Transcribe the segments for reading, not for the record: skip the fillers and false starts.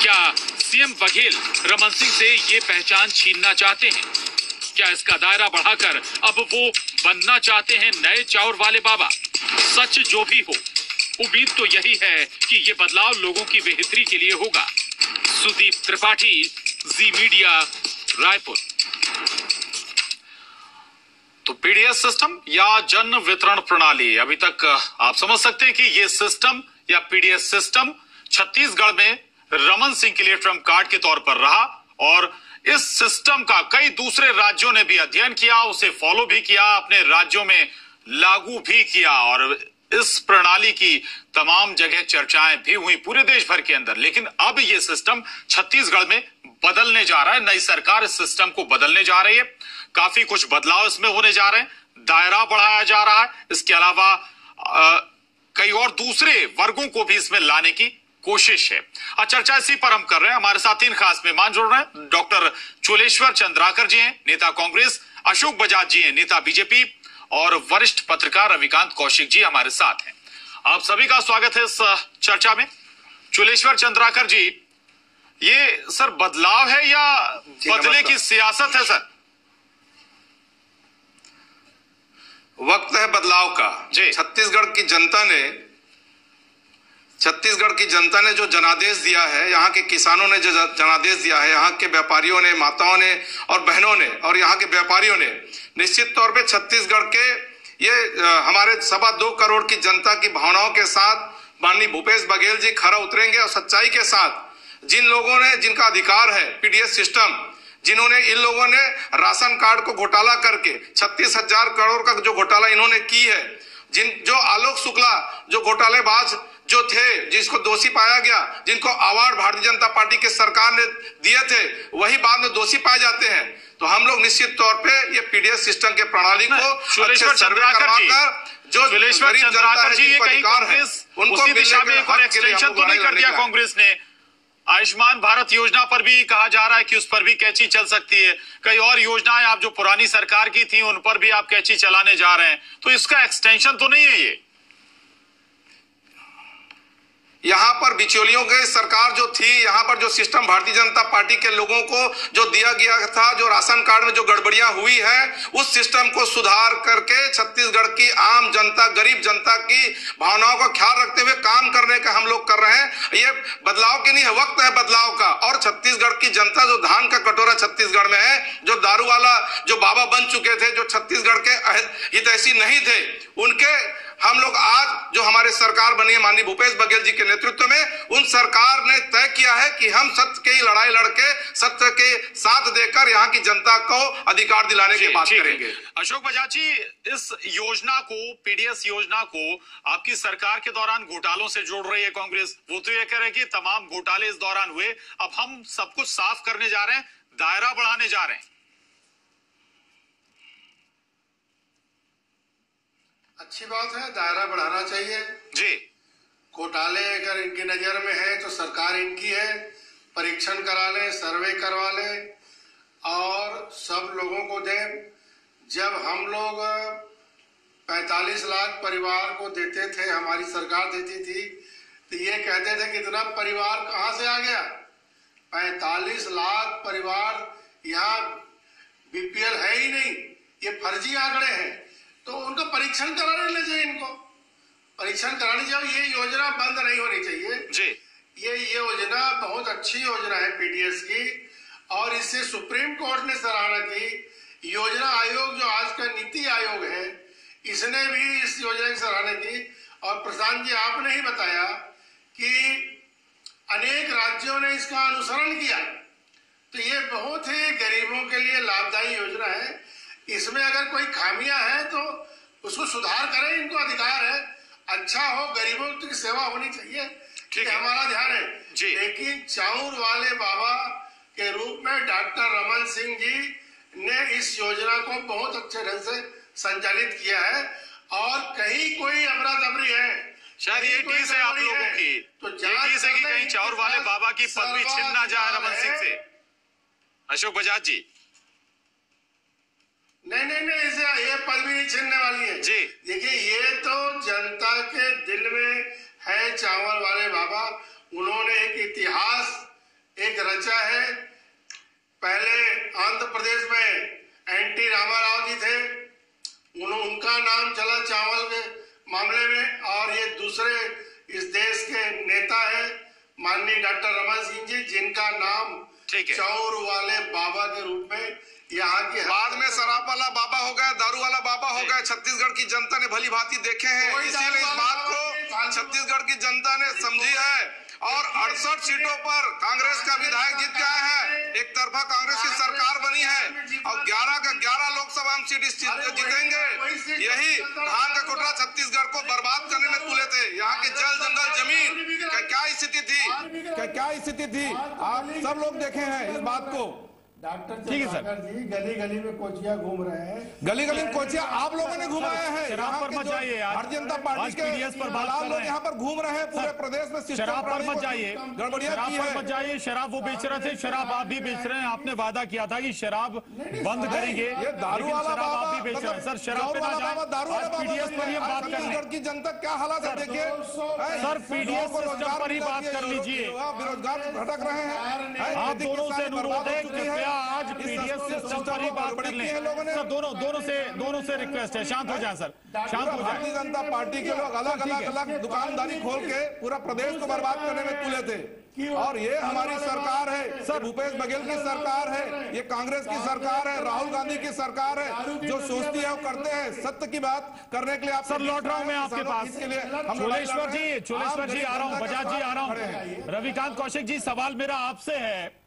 क्या सीएम बघेल रमन सिंह से ये पहचान छीनना चाहते हैं? क्या इसका दायरा बढ़ाकर अब वो बनना चाहते हैं नए चाउर वाले बाबा? सच जो भी हो, उम्मीद तो यही है कि ये बदलाव लोगों की बेहतरी के लिए होगा। सुदीप त्रिपाठी, जी मीडिया, रायपुर। तो पीडीएस सिस्टम या जन वितरण प्रणाली, अभी तक आप समझ सकते हैं कि ये सिस्टम या पीडीएस सिस्टम छत्तीसगढ़ में रमन सिंह के लिए ट्रम्प कार्ड के तौर पर रहा और इस सिस्टम का कई दूसरे राज्यों ने भी अध्ययन किया, उसे फॉलो भी किया, अपने राज्यों में लागू भी किया और इस प्रणाली की तमाम जगह चर्चाएं भी हुई पूरे देश भर के अंदर। लेकिन अब यह सिस्टम छत्तीसगढ़ में बदलने जा रहा है। नई सरकार इस सिस्टम को बदलने जा रही है। काफी कुछ बदलाव इसमें होने जा रहे हैं। दायरा बढ़ाया जा रहा है। इसके अलावा कई और दूसरे वर्गों को भी इसमें लाने की कोशिश है। आज चर्चा इसी पर हम कर रहे हैं। हमारे साथ 3 खास मेहमान जुड़ रहे हैं। डॉक्टर चोलेश्वर चंद्राकर जी हैं, नेता कांग्रेस, अशोक बजाज जी हैं, नेता बीजेपी, और वरिष्ठ पत्रकार रविकांत कौशिक जी हमारे साथ हैं। आप सभी का स्वागत है इस चर्चा में। चोलेश्वर चंद्राकर जी, ये सर बदलाव है या बदले की सियासत है? सर वक्त है बदलाव का। जी, छत्तीसगढ़ की जनता ने जो जनादेश दिया है, यहाँ के किसानों ने जो जनादेश दिया है, यहाँ के व्यापारियों ने, माताओं ने और बहनों ने और यहाँ के व्यापारियों ने निश्चित तौर पे छत्तीसगढ़ के ये हमारे 2.25 करोड़ की जनता की भावनाओं के साथ माननीय भूपेश बघेल जी खरा उतरेंगे और सच्चाई के साथ जिन लोगों ने, जिनका अधिकार है पीडीएस सिस्टम, जिन्होंने, इन लोगों ने राशन कार्ड को घोटाला करके 36,000 करोड़ का जो घोटाला इन्होंने की है, जो आलोक शुक्ला जो घोटालेबाज जो थे, जिसको दोषी पाया गया, जिनको अवार्ड भारतीय जनता पार्टी के सरकार ने दिए थे, वही बाद में दोषी पाए जाते हैं। तो हम लोग निश्चित तौर पे ये पीडीएस सिस्टम के प्रणाली को चोलेश्वर चंद्राकर जी, जो चोलेश्वर चंद्राकर जी, ये कहीं कांग्रेस उसी दिशा में एक और एक्सटेंशन तो नहीं कर दिया कांग्रेस ने? आयुष्मान भारत योजना पर भी कहा जा रहा है कि उस पर भी कैंची चल सकती है। कई और योजनाएं आप जो पुरानी सरकार की थी उन पर भी आप कैंची चलाने जा रहे हैं, तो इसका एक्सटेंशन तो नहीं है ये? यहाँ पर बिचौलियों की सरकार जो थी, यहाँ पर जो सिस्टम भारतीय जनता पार्टी के लोगों को जो दिया गया था, जो राशन कार्ड में जो गड़बड़ियां हुई है, उस सिस्टम को सुधार करके छत्तीसगढ़ की आम जनता, गरीब जनता की भावनाओं का ख्याल रखते हुए काम करने का हम लोग कर रहे हैं। ये बदलाव के नहीं है, वक्त है बदलाव का। और छत्तीसगढ़ की जनता जो धान का कटोरा छत्तीसगढ़ में है, जो दारू वाला जो बाबा बन चुके थे, जो छत्तीसगढ़ के हितैषी नहीं थे, उनके हम लोग आज जो हमारे सरकार बनी है माननीय भूपेश बघेल जी के नेतृत्व में, उन सरकार ने तय किया है कि हम सत्य की लड़ाई लड़के सत्य के साथ देकर यहाँ की जनता को अधिकार दिलाने की बात करेंगे। अशोक बजाज जी, इस योजना को, पीडीएस योजना को आपकी सरकार के दौरान घोटालों से जोड़ रही है कांग्रेस। वो तो ये कह रहे हैं कि तमाम घोटाले इस दौरान हुए, अब हम सब कुछ साफ करने जा रहे हैं, दायरा बढ़ाने जा रहे हैं। अच्छी बात है, दायरा बढ़ाना चाहिए जी। घोटाले अगर इनकी नजर में है तो सरकार इनकी है, परीक्षण करा ले, सर्वे करवा ले और सब लोगों को दें। जब हम लोग 45 लाख परिवार को देते थे, हमारी सरकार देती थी, तो ये कहते थे कि इतना परिवार कहाँ से आ गया? 45 लाख परिवार यहाँ बीपीएल है ही नहीं, ये फर्जी आंकड़े हैं। तो उनको परीक्षण कराने चाहिए, इनको परीक्षण करानी चाहिए। ये योजना बंद नहीं होनी चाहिए जी। ये योजना बहुत अच्छी योजना है पीडीएस की, और इससे सुप्रीम कोर्ट ने सराहना की। योजना आयोग जो आज का नीति आयोग है, इसने भी इस योजना की सराहना की। और प्रशांत जी, आपने ही बताया कि अनेक राज्यों ने इसका अनुसरण किया, तो ये बहुत ही गरीबों के लिए लाभदायी योजना है। इसमें अगर कोई खामियां हैं तो उसको सुधार करें, इनको अधिकार है, अच्छा हो, गरीबों की सेवा होनी चाहिए, ठीक है, हमारा ध्यान है जी। लेकिन चाउर वाले बाबा के रूप में डॉक्टर रमन सिंह जी ने इस योजना को बहुत अच्छे ढंग से संचालित किया है। और कहीं कोई अफरा तफरी है, शायद ये टीस है आप लोगों की, तो टीस है कि कहीं चाउर वाले बाबा की पदवी छिन ना जाए रमन सिंह से। अशोक बजाज जी, नहीं, इसे ये पदवी नहीं छीनने वाली है जी। देखिए, ये तो जनता के दिल में है चावल वाले बाबा। उन्होंने एक इतिहास चर्चा है। पहले आंध्र प्रदेश में एनटी रामाराव जी थे, उनका नाम चला चावल के मामले में, और ये दूसरे इस देश के नेता है माननीय डॉक्टर रमन सिंह जी, जिनका नाम चौर वाले बाबा के रूप में यहाँ के बाद में शराब वाला बाबा हो गए, दारू वाला बाबा हो गए। छत्तीसगढ़ की जनता ने भली भांति देखे हैं, इसीलिए इस बात को छत्तीसगढ़ की जनता ने समझी है और 68 सीटों पर कांग्रेस का विधायक जीत गया है। एक तरफा कांग्रेस की सरकार बनी है और 11 का 11 लोकसभा हम सीट जीतेंगे। यही धान का कोटरा छत्तीसगढ़ को बर्बाद करने में तुले थे। यहाँ के जल जंगल जमीन का क्या स्थिति थी, आप सब लोग देखे हैं इस बात को। डॉक्टर चंद्रशेखर जी गली गली में कोचिया घूम रहे हैं, गली गली में कोचिया आप लोगों ने घुमाया है। शराब पर मत जाइए, भारतीय जनता पार्टी के पीडीएस पर बात कर रहे हैं। यहाँ पर घूम रहे हैं पूरे प्रदेश में। शराब पर मत जाइए, गड़बड़िया शराब पर मत जाइए। शराब वो बेच रहे थे, शराब आप भी बेच रहे हैं। आपने वादा किया था कि शराब बंद करेंगे, ये दारू वाला शराब आप भी बेच रहे हैं। सर शराब पे ना जाए, दारू वाला पीडीएस पर ही बात कर छत्तीसगढ़ की जनता क्या हालत है देखिए। सर पीडीएस सिस्टम पर ही बात कर लीजिए। बेरोजगार भटक रहे हैं। आप दोनों से अनुरोध है, कृपया आज पीडीएस सिस्टम पर ही बात कर लें। सर दोनों से रिक्वेस्ट है, शांत हो जाए सर, शांत हो जाए। भारतीय जनता पार्टी के लोग अलग अलग दुकानदारी खोल के पूरा प्रदेश को बर्बाद करने में तुले थे, और ये हमारी सरकार है सर, भूपेश बघेल की सरकार है, ये कांग्रेस की सरकार है, राहुल गांधी की सरकार है। जो सोचती है वो करते हैं। सत्य की बात करने के लिए आप सर लौट रहा हूं मैं आपके पास। चोलेश्वर जी आ रहा हूं, बजाज जी आ रहा हूं। रविकांत कौशिक जी, सवाल मेरा आपसे है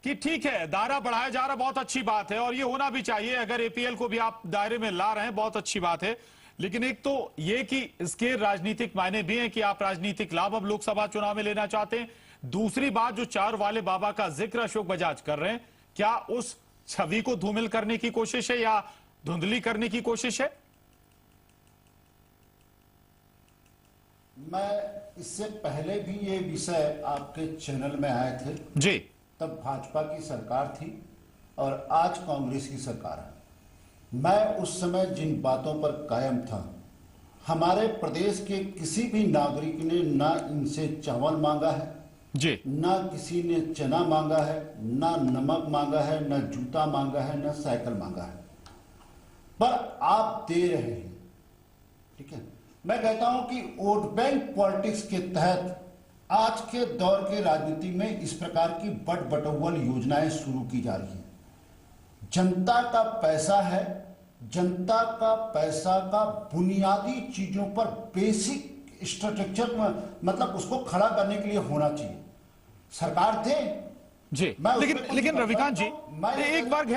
कि ठीक है दायरा बढ़ाया जा रहा, बहुत अच्छी बात है और ये होना भी चाहिए। अगर एपीएल को भी आप दायरे में ला रहे हैं, बहुत अच्छी बात है। लेकिन एक तो ये कि इसके राजनीतिक मायने भी हैं कि आप राजनीतिक लाभ अब लोकसभा चुनाव में लेना चाहते हैं। दूसरी बात, जो चार वाले बाबा का जिक्र अशोक बजाज कर रहे हैं, क्या उस छवि को धूमिल करने की कोशिश है या धुंधली करने की कोशिश है? मैं इससे पहले भी ये विषय आपके चैनल में आए थे जी, तब भाजपा की सरकार थी और आज कांग्रेस की सरकार है। मैं उस समय जिन बातों पर कायम था, हमारे प्रदेश के किसी भी नागरिक ने ना इनसे चावल मांगा है जी, ना किसी ने चना मांगा है, ना नमक मांगा है, ना जूता मांगा है, ना साइकिल मांगा है, पर आप दे रहे हैं। ठीक है, मैं कहता हूं कि वोट बैंक पॉलिटिक्स के तहत आज के दौर के राजनीति में इस प्रकार की बट बटोवल योजनाएं शुरू की जा रही हैं। जनता का पैसा है, जनता का पैसा का बुनियादी चीजों पर बेसिक स्ट्रक्चर मतलब उसको खड़ा करने के लिए होना चाहिए। सरकार थे जी, लेकिन रविकांत जी, एक वर्ग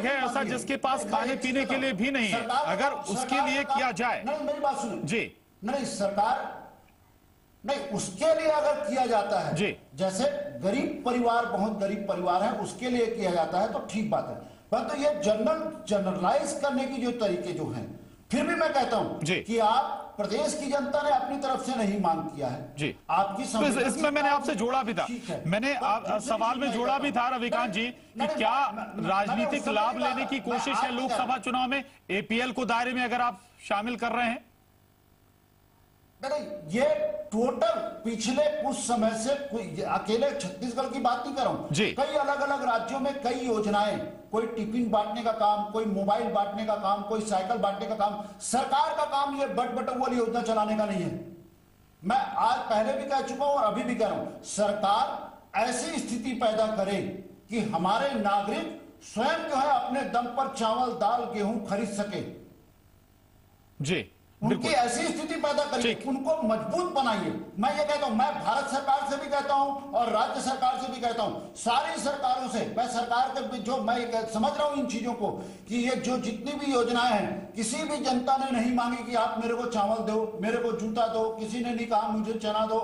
है ऐसा जिसके पास खाने पीने के लिए भी नहीं है। अगर उसके लिए किया जाए, नहीं मेरी बात सुनिए जी, नहीं सरकार नहीं, उसके लिए अगर किया जाता है जी, जैसे गरीब परिवार, बहुत गरीब परिवार है, उसके लिए किया जाता है तो ठीक बात है। परंतु तो ये जनरलाइज करने की जो तरीके जो हैं, फिर भी मैं कहता हूं कि आप प्रदेश की जनता ने अपनी तरफ से नहीं मांग किया है जी, आपकी तो इसमें मैंने आपसे जोड़ा भी था, मैंने सवाल में जोड़ा भी था रविकांत जी कि क्या राजनीतिक लाभ लेने की कोशिश है लोकसभा चुनाव में एपीएल को दायरे में अगर आप शामिल कर रहे हैं? नहीं, ये टोटल पिछले कुछ समय से अकेले छत्तीसगढ़ की बात नहीं कर रहा हूं, कई अलग अलग राज्यों में कई योजनाएं, कोई टिफिन बांटने का काम, कोई मोबाइल बांटने का काम, कोई साइकिल बांटने का काम। सरकार का काम ये बट बटोवल योजना चलाने का नहीं है। मैं आज पहले भी कह चुका हूं और अभी भी कह रहा हूं, सरकार ऐसी स्थिति पैदा करे कि हमारे नागरिक स्वयं जो है अपने दम पर चावल दाल गेहूं खरीद सके जी, उनकी ऐसी स्थिति पैदा करिए, उनको मजबूत बनाइए। मैं ये कहता हूं, मैं भारत सरकार से भी कहता हूं और राज्य सरकार से भी कहता हूं, सारी सरकारों से, मैं सरकार के जो मैं समझ रहा हूं इन चीजों को कि ये जो जितनी भी योजनाएं हैं, किसी भी जनता ने नहीं मांगी कि आप मेरे को चावल दो, मेरे को जूता दो, किसी ने नहीं कहा मुझे चना दो।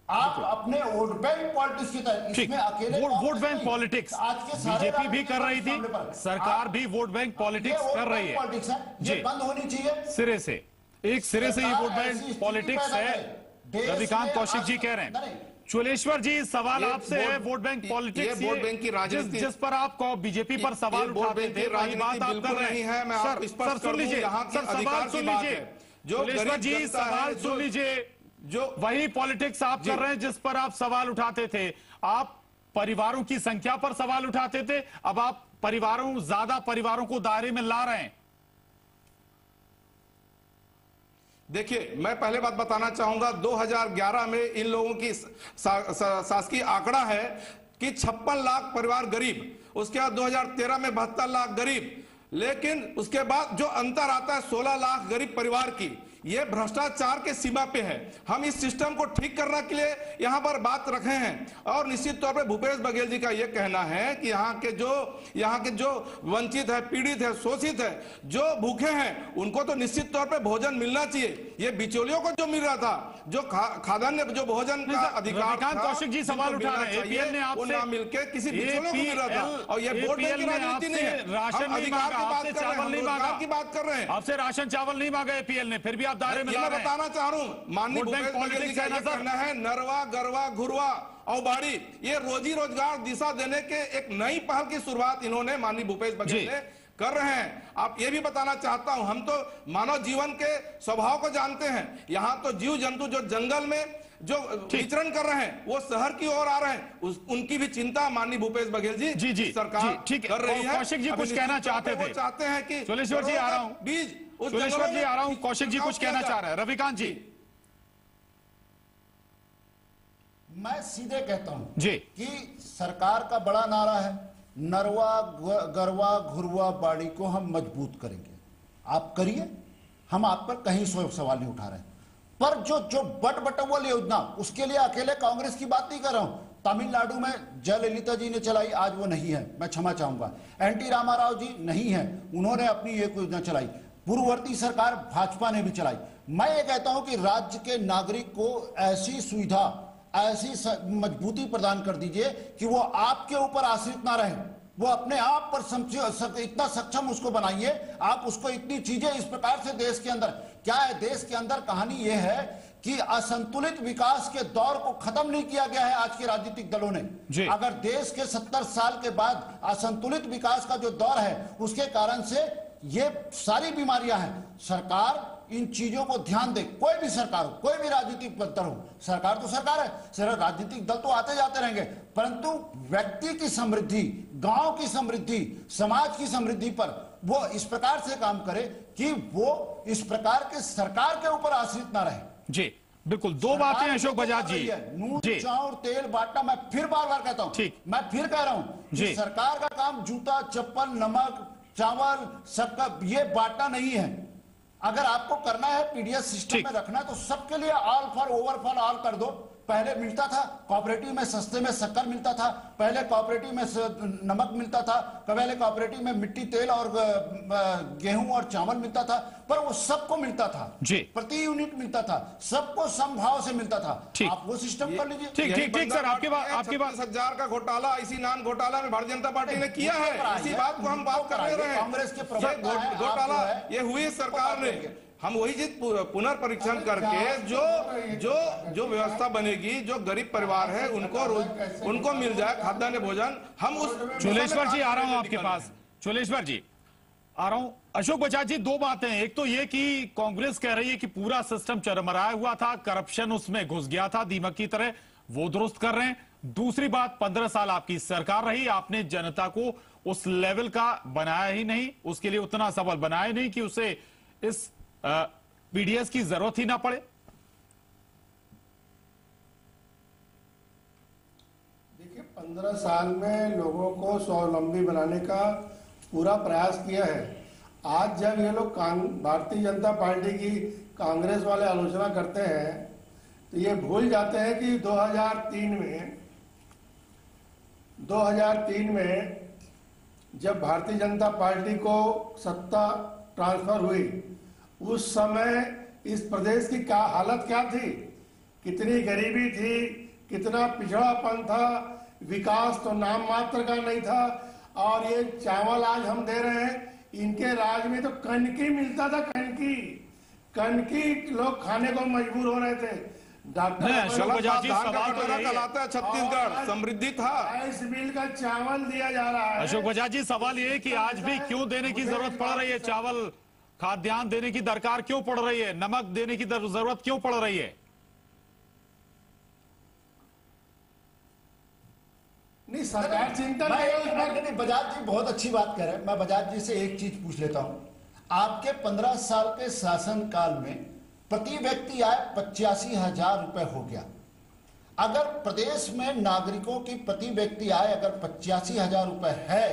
आप अपने वोट बैंक पॉलिटिक्स की तरह इसमें अकेले वोट बैंक पॉलिटिक्स बीजेपी भी कर रही थी, सरकार भी वोट बैंक पॉलिटिक्स कर रही है। ये बंद होनी चाहिए सिरे से, एक सिरे से ये वोट बैंक पॉलिटिक्स है। रविकांत कौशिक जी कह रहे हैं। चोलेश्वर जी, सवाल आपसे है, vote bank politics, vote bank की राजनीति जिस पर आप बीजेपी पर सवाल उठाते थे, वही बात आप कर रहे हैं। सर सुन लीजिए, सर सवाल सुन लीजिए, चोलेश्वर जी सवाल सुन लीजिए। जो वही पॉलिटिक्स आप कर रहे हैं जिस पर आप सवाल उठाते थे। आप परिवारों की संख्या पर सवाल उठाते थे, अब आप ज्यादा परिवारों को दायरे में ला रहे हैं। देखिए, मैं पहले बात बताना चाहूंगा, 2011 में इन लोगों की शासकीय आंकड़ा है कि 56 लाख परिवार गरीब, उसके बाद 2013 में 72 लाख गरीब, लेकिन उसके बाद जो अंतर आता है 16 लाख गरीब परिवार की, ये भ्रष्टाचार के सीमा पे है। हम इस सिस्टम को ठीक करने के लिए यहां पर बात रखे हैं और निश्चित तौर पे भूपेश बघेल जी का यह कहना है कि यहाँ के जो वंचित है, पीड़ित है, शोषित है, जो भूखे हैं, उनको तो निश्चित तौर पे भोजन मिलना चाहिए। ये बिचौलियों को जो मिल रहा था, जो खाद्यान्न जो भोजन का अधिकार था, कौशिक जी सवाल उठा रहे हैं, एपीएल ने आपसे मिलकर किसी बिचौलियों को मिल रहा था, और ये वोट बैंक की राजनीति नहीं है। राशन नहीं मांगा, आपसे चावल नहीं मांगा, की बात कर रहे हैं, आपसे राशन चावल नहीं मांगा एपीएल ने, फिर भी आप दायरे में ला रहे हैं। बताना चाह रहा हूं, माननीय भूपेश बघेल जी का कहना है नरवा गरवा घुरवा और बाड़ी, ये रोजी रोजगार दिशा देने के एक नई पहल की शुरुआत इन्होंने माननीय भूपेश बघेल ने कर रहे हैं। आप ये भी बताना चाहता हूं, हम तो मानव जीवन के स्वभाव को जानते हैं। यहाँ तो जीव जंतु जो जंगल में जो विचरण कर रहे हैं, वो शहर की ओर आ रहे हैं, उनकी भी चिंता माननीय भूपेश बघेल जी सरकार कर रही है। कौशिक जी कुछ कहना चाहते थे, चाहते हैं कि चोलेश्वर जी आ रहा हूं, बीज चोलेश्वर जी आ रहा हूं, कौशिक जी कुछ कहना चाह रहे हैं। रविकांत जी, मैं सीधे कहता हूं जी कि सरकार का बड़ा नारा है, नरवा गरवा घुरवा बाड़ी को हम मजबूत करेंगे। आप करिए, हम आप पर कहीं सवाल नहीं उठा रहे हैं, पर जो बट बटोवल योजना, उसके लिए अकेले कांग्रेस की बात नहीं कर रहा हूं। तमिलनाडु में जयललिता जी ने चलाई, आज वो नहीं है, मैं क्षमा चाहूंगा। एनटी रामाराव जी नहीं है, उन्होंने अपनी एक योजना चलाई। पूर्ववर्ती सरकार भाजपा ने भी चलाई। मैं ये कहता हूं कि राज्य के नागरिक को ऐसी सुविधा, ऐसी मजबूती प्रदान कर दीजिए कि वो आपके ऊपर आश्रित ना रहे, वो अपने आप पर इतना सक्षम उसको बनाइए। आप उसको इतनी चीजें इस प्रकार से देश के अंदर, क्या है देश के अंदर कहानी यह है कि असंतुलित विकास के दौर को खत्म नहीं किया गया है आज के राजनीतिक दलों ने। अगर देश के 70 साल के बाद असंतुलित विकास का जो दौर है, उसके कारण से ये सारी बीमारियां हैं। सरकार इन चीजों को ध्यान दे, कोई भी सरकार हो, कोई भी राजनीतिक दल हो, सरकार तो सरकार है, सिर्फ राजनीतिक दल तो आते जाते रहेंगे, परंतु व्यक्ति की समृद्धि, गांव की समृद्धि, समाज की समृद्धि पर वो इस प्रकार से काम करे कि वो इस प्रकार के सरकार के ऊपर आश्रित ना रहे। जी बिल्कुल, दो बातें अशोक बजाज जी। नून चाउर तेल बांटना, मैं फिर बार बार कहता हूं, मैं फिर कह रहा हूं कि सरकार का काम जूता चप्पल नमक चावल शक्कर ये बांटना नहीं है। अगर आपको करना है पीडीएस सिस्टम में रखना है, तो सबके लिए all for over for all कर दो। पहले मिलता था कोऑपरेटिव में, सस्ते में शक्कर मिलता था, पहले कोऑपरेटिव में नमक मिलता था, पहले कोऑपरेटिव में मिट्टी तेल और गेहूं और चावल मिलता था, पर वो सबको मिलता था, प्रति यूनिट मिलता था, सबको समभाव से मिलता था। आप वो सिस्टम कर लीजिए। ठीक सर, आपके बात 10,000 का घोटाला, इसी नान घोटाला में भारतीय जनता पार्टी ने किया है। इसी बात को हम बात कर रहे हैं। कांग्रेस के घोटाला ये हुई सरकार ने, हम वही चीज पुनर्परीक्षण करके जो व्यवस्था बनेगी, जो गरीब परिवार है उनको मिल जाए खाद्यान्न भोजन, हम उस। चोलेश्वर जी आ रहा हूं आपके पास, चोलेश्वर जी आ रहा हूं। अशोक बजाज जी, दो बातें, एक तो ये कि कांग्रेस कह रही है कि पूरा सिस्टम चरमराया हुआ था, करप्शन उसमें घुस गया था दीमक की तरह, वो दुरुस्त कर रहे हैं। दूसरी बात, 15 साल आपकी सरकार रही, आपने जनता को उस लेवल का बनाया ही नहीं, उसके लिए उतना सबल बनाया नहीं कि उसे इस पीडीएस की जरूरत ही ना पड़े। देखिए, 15 साल में लोगों को स्वावलंबी बनाने का पूरा प्रयास किया है। आज जब ये लोग भारतीय जनता पार्टी की कांग्रेस वाले आलोचना करते हैं, तो ये भूल जाते हैं कि 2003 में जब भारतीय जनता पार्टी को सत्ता ट्रांसफर हुई, उस समय इस प्रदेश की क्या हालत क्या थी, कितनी गरीबी थी, कितना पिछड़ापन था, विकास तो नाम मात्र का नहीं था। और ये चावल आज हम दे रहे हैं, इनके राज में तो कनकी मिलता था, कनकी लोग खाने को मजबूर हो रहे थे। डॉक्टर छत्तीसगढ़ समृद्धि था, इस बिल का चावल दिया जा रहा है। अशोक बजाज जी, सवाल ये है कि आज भी क्यों देने की जरूरत पड़ रही है, चावल खाद्यान्न देने की दरकार क्यों पड़ रही है, नमक देने की जरूरत क्यों पड़ रही है? नहीं, सरकार चिंतन नहीं, बजाज जी बहुत अच्छी बात कर रहे हैं। मैं बजाज जी से एक चीज पूछ लेता हूं। आपके 15 साल के शासन काल में प्रति व्यक्ति आय 85,000 रुपए हो गया। अगर प्रदेश में नागरिकों की प्रति व्यक्ति आय अगर 85,000 रुपए है,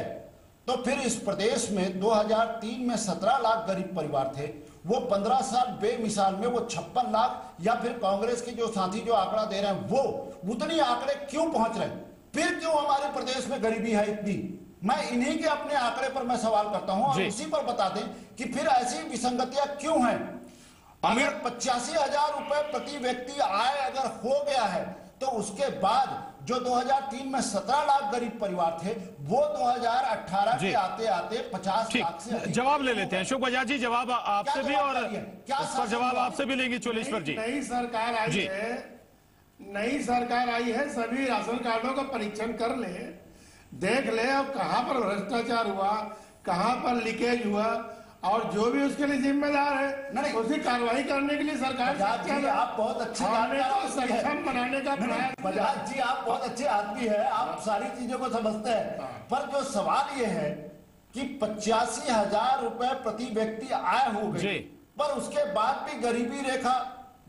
तो फिर इस प्रदेश में 2003 में 17 लाख गरीब परिवार थे। वो 15 साल बेमिसाल में वो 56 लाख या फिर कांग्रेस के जो साथी जो आंकड़ा दे रहे हैं वो उतनी आंकड़े क्यों पहुंच रहे हैं? फिर क्यों हमारे प्रदेश में गरीबी है इतनी? मैं इन्हीं के अपने आंकड़े पर मैं सवाल करता हूं और उसी पर बता दें कि फिर ऐसी विसंगतियां क्यों हैं? अगर 85,000 रुपए प्रति व्यक्ति आय अगर हो गया है, तो उसके बाद जो 2003 में 17 लाख गरीब परिवार थे, वो 2018 के आते आते 50 लाख से अधिक। जवाब ले लेते हैं अशोक बजाज जी, जवाब आपसे भी और उस पर जवाब आपसे भी लेंगे चोलेश्वर जी। नई सरकार आई है, नई सरकार आई है, सभी राशन कार्डों का परीक्षण कर ले, देख ले अब कहां पर भ्रष्टाचार हुआ, कहां पर लीकेज हुआ, और जो भी उसके लिए जिम्मेदार है उसकी कार्रवाई करने के लिए सरकार आप बहुत अच्छे सक्षम बनाने का प्रयास। बजाज जी आप बहुत अच्छे आदमी है, आप सारी चीजों को समझते हैं, पर जो सवाल ये है कि 85,000 रुपए प्रति व्यक्ति आय हो गई, पर उसके बाद भी गरीबी रेखा,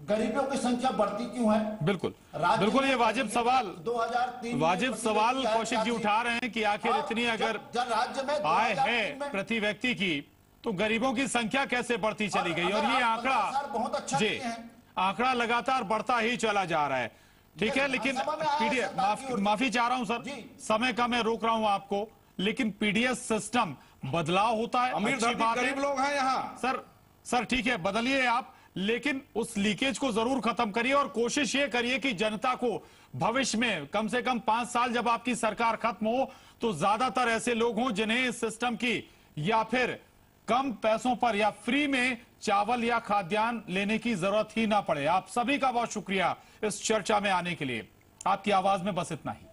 गरीबों की संख्या बढ़ती क्यों है? बिल्कुल बिल्कुल, ये वाजिब सवाल 2003 वाजिब सवाल कौशिक जी उठा रहे हैं कि आखिर इतनी अगर राज्य में आय है प्रति व्यक्ति की, तो गरीबों की संख्या कैसे बढ़ती चली गई? और ये आंकड़ा बहुत अच्छा जी आंकड़ा लगातार बढ़ता ही चला जा रहा है। ठीक है, लेकिन पीडीएस, माफी चाह रहा हूं सर, समय कम है, रोक रहा हूं आपको, लेकिन पीडीएस सिस्टम बदलाव होता है, अमीर गरीब लोग हैं यहाँ सर ठीक है, बदलिए आप, लेकिन उस लीकेज को जरूर खत्म करिए और कोशिश ये करिए कि जनता को भविष्य में कम से कम 5 साल जब आपकी सरकार खत्म हो, तो ज्यादातर ऐसे लोग हों जिन्हें इस सिस्टम की या फिर कम पैसों पर या फ्री में चावल या खाद्यान्न लेने की जरूरत ही ना पड़े। आप सभी का बहुत शुक्रिया इस चर्चा में आने के लिए। आपकी आवाज में बस इतना ही।